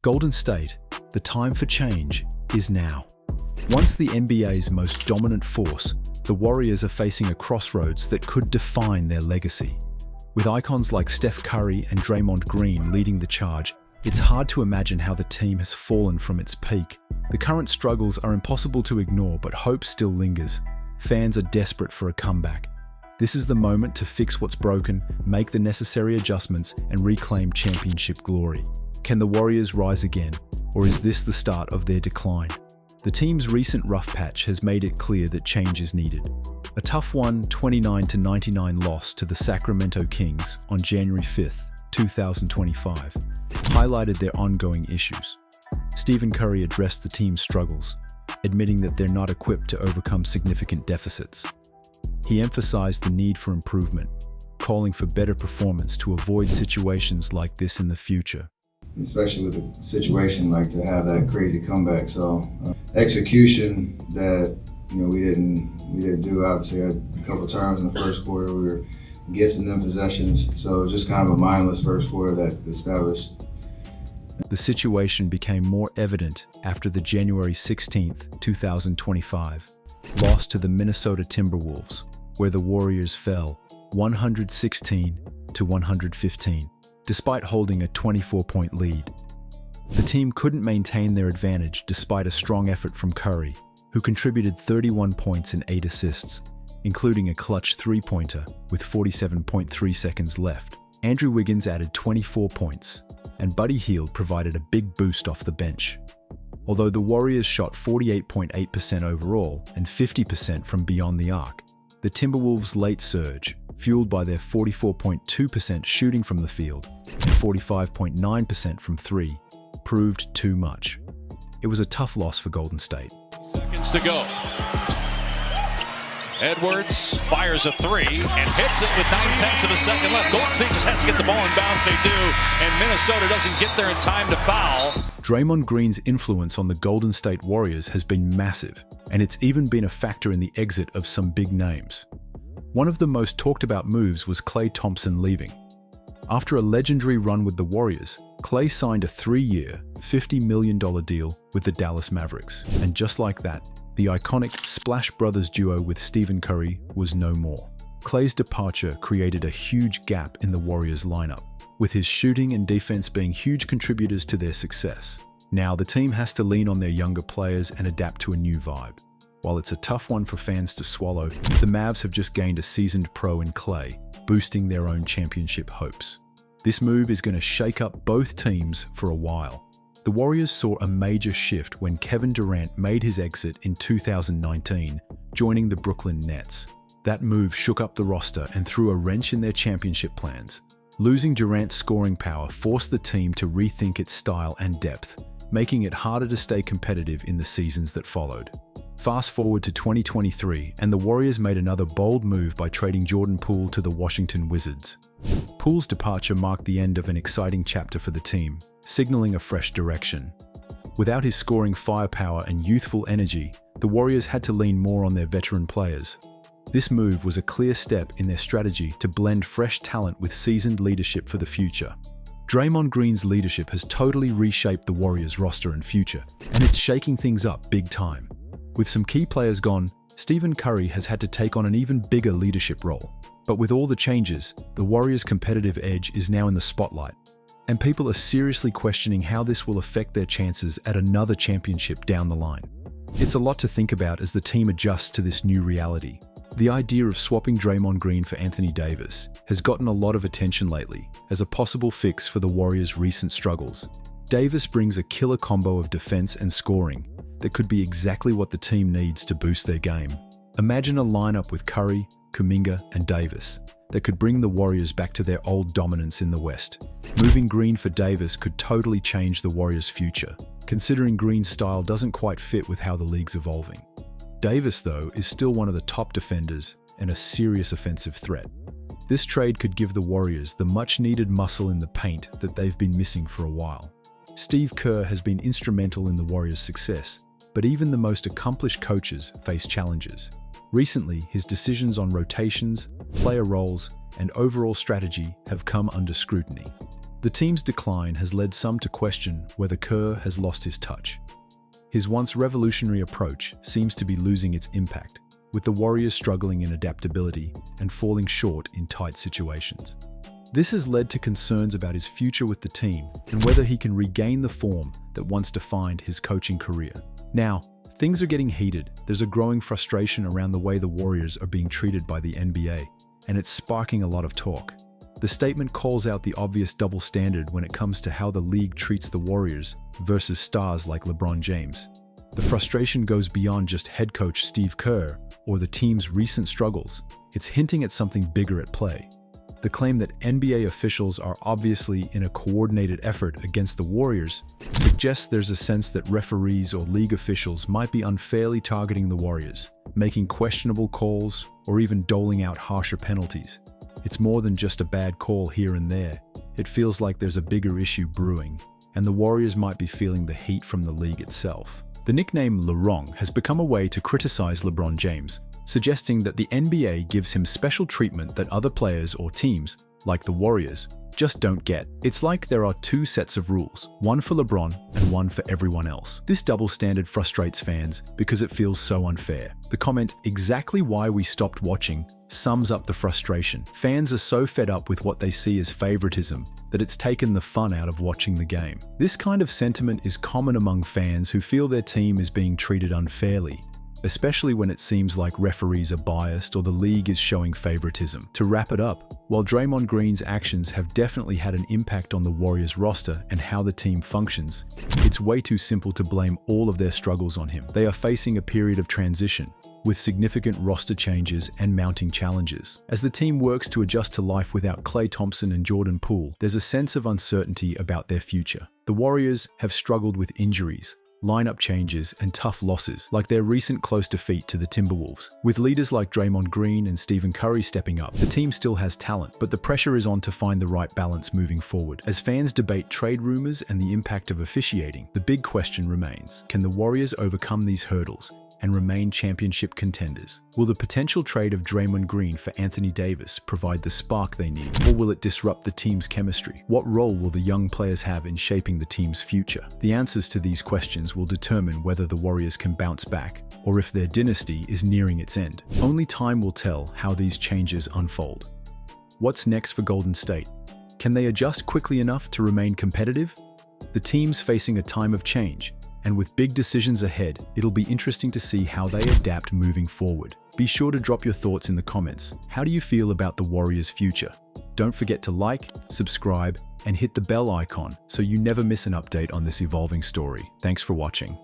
Golden State, the time for change is now. Once the NBA's most dominant force, the Warriors are facing a crossroads that could define their legacy. With icons like Steph Curry and Draymond Green leading the charge, it's hard to imagine how the team has fallen from its peak. The current struggles are impossible to ignore, but hope still lingers. Fans are desperate for a comeback. This is the moment to fix what's broken, make the necessary adjustments, and reclaim championship glory. Can the Warriors rise again, or is this the start of their decline? The team's recent rough patch has made it clear that change is needed. A tough 29-99 loss to the Sacramento Kings on January 5, 2025, highlighted their ongoing issues. Stephen Curry addressed the team's struggles, admitting that they're not equipped to overcome significant deficits. He emphasized the need for improvement, calling for better performance to avoid situations like this in the future. Especially with a situation like to have that crazy comeback. So execution that we didn't do. Obviously, had a couple of times in the first quarter we were gifting them possessions. So just kind of a mindless first quarter that established. The situation became more evident after the January 16, 2025 loss to the Minnesota Timberwolves, where the Warriors fell 116-115. Despite holding a 24-point lead. The team couldn't maintain their advantage despite a strong effort from Curry, who contributed 31 points and 8 assists, including a clutch three-pointer with 47.3 seconds left. Andrew Wiggins added 24 points, and Buddy Hield provided a big boost off the bench. Although the Warriors shot 48.8% overall and 50% from beyond the arc, the Timberwolves' late surge, fueled by their 44.2% shooting from the field and 45.9% from three, proved too much. It was a tough loss for Golden State. Seconds to go. Edwards fires a three and hits it with 9/10 of a second left. Golden State just has to get the ball in bounds. They do, and Minnesota doesn't get there in time to foul. Draymond Green's influence on the Golden State Warriors has been massive, and it's even been a factor in the exit of some big names. One of the most talked about moves was Klay Thompson leaving. After a legendary run with the Warriors, Klay signed a 3-year, $50 million deal with the Dallas Mavericks. And just like that, the iconic Splash Brothers duo with Stephen Curry was no more. Klay's departure created a huge gap in the Warriors lineup, with his shooting and defense being huge contributors to their success. Now the team has to lean on their younger players and adapt to a new vibe. While it's a tough one for fans to swallow, the Mavs have just gained a seasoned pro in Klay, boosting their own championship hopes. This move is going to shake up both teams for a while. The Warriors saw a major shift when Kevin Durant made his exit in 2019, joining the Brooklyn Nets. That move shook up the roster and threw a wrench in their championship plans. Losing Durant's scoring power forced the team to rethink its style and depth, making it harder to stay competitive in the seasons that followed. Fast forward to 2023, and the Warriors made another bold move by trading Jordan Poole to the Washington Wizards. Poole's departure marked the end of an exciting chapter for the team, signaling a fresh direction. Without his scoring firepower and youthful energy, the Warriors had to lean more on their veteran players. This move was a clear step in their strategy to blend fresh talent with seasoned leadership for the future. Draymond Green's leadership has totally reshaped the Warriors' roster and future, and it's shaking things up big time. With some key players gone, Stephen Curry has had to take on an even bigger leadership role. But with all the changes, the Warriors' competitive edge is now in the spotlight, and people are seriously questioning how this will affect their chances at another championship down the line. It's a lot to think about as the team adjusts to this new reality. The idea of swapping Draymond Green for Anthony Davis has gotten a lot of attention lately as a possible fix for the Warriors' recent struggles. Davis brings a killer combo of defense and scoring that could be exactly what the team needs to boost their game. Imagine a lineup with Curry, Kuminga, and Davis that could bring the Warriors back to their old dominance in the West. Moving Green for Davis could totally change the Warriors' future, considering Green's style doesn't quite fit with how the league's evolving. Davis, though, is still one of the top defenders and a serious offensive threat. This trade could give the Warriors the much-needed muscle in the paint that they've been missing for a while. Steve Kerr has been instrumental in the Warriors' success, but even the most accomplished coaches face challenges. Recently, his decisions on rotations, player roles, and overall strategy have come under scrutiny. The team's decline has led some to question whether Kerr has lost his touch. His once revolutionary approach seems to be losing its impact, with the Warriors struggling in adaptability and falling short in tight situations. This has led to concerns about his future with the team and whether he can regain the form that once defined his coaching career. Now, things are getting heated. There's a growing frustration around the way the Warriors are being treated by the NBA, and it's sparking a lot of talk. The statement calls out the obvious double standard when it comes to how the league treats the Warriors versus stars like LeBron James. The frustration goes beyond just head coach Steve Kerr or the team's recent struggles. It's hinting at something bigger at play. The claim that NBA officials are obviously in a coordinated effort against the Warriors suggests there's a sense that referees or league officials might be unfairly targeting the Warriors, making questionable calls, or even doling out harsher penalties. It's more than just a bad call here and there. It feels like there's a bigger issue brewing, and the Warriors might be feeling the heat from the league itself. The nickname LeBron has become a way to criticize LeBron James, suggesting that the NBA gives him special treatment that other players or teams, like the Warriors, just don't get. It's like there are two sets of rules, one for LeBron and one for everyone else. This double standard frustrates fans because it feels so unfair. The comment, "exactly why we stopped watching," sums up the frustration. Fans are so fed up with what they see as favoritism that it's taken the fun out of watching the game. This kind of sentiment is common among fans who feel their team is being treated unfairly, especially when it seems like referees are biased or the league is showing favoritism. To wrap it up, while Draymond Green's actions have definitely had an impact on the Warriors roster and how the team functions, it's way too simple to blame all of their struggles on him. They are facing a period of transition, with significant roster changes and mounting challenges. As the team works to adjust to life without Klay Thompson and Jordan Poole, there's a sense of uncertainty about their future. The Warriors have struggled with injuries, lineup changes, and tough losses, like their recent close defeat to the Timberwolves. With leaders like Draymond Green and Stephen Curry stepping up, the team still has talent, but the pressure is on to find the right balance moving forward. As fans debate trade rumors and the impact of officiating, the big question remains: can the Warriors overcome these hurdles and remain championship contenders? Will the potential trade of Draymond Green for Anthony Davis provide the spark they need, or will it disrupt the team's chemistry? What role will the young players have in shaping the team's future? The answers to these questions will determine whether the Warriors can bounce back, or if their dynasty is nearing its end. Only time will tell how these changes unfold. What's next for Golden State? Can they adjust quickly enough to remain competitive? The team's facing a time of change, and with big decisions ahead, it'll be interesting to see how they adapt moving forward. Be sure to drop your thoughts in the comments. How do you feel about the Warriors' future? Don't forget to like, subscribe, and hit the bell icon so you never miss an update on this evolving story. Thanks for watching.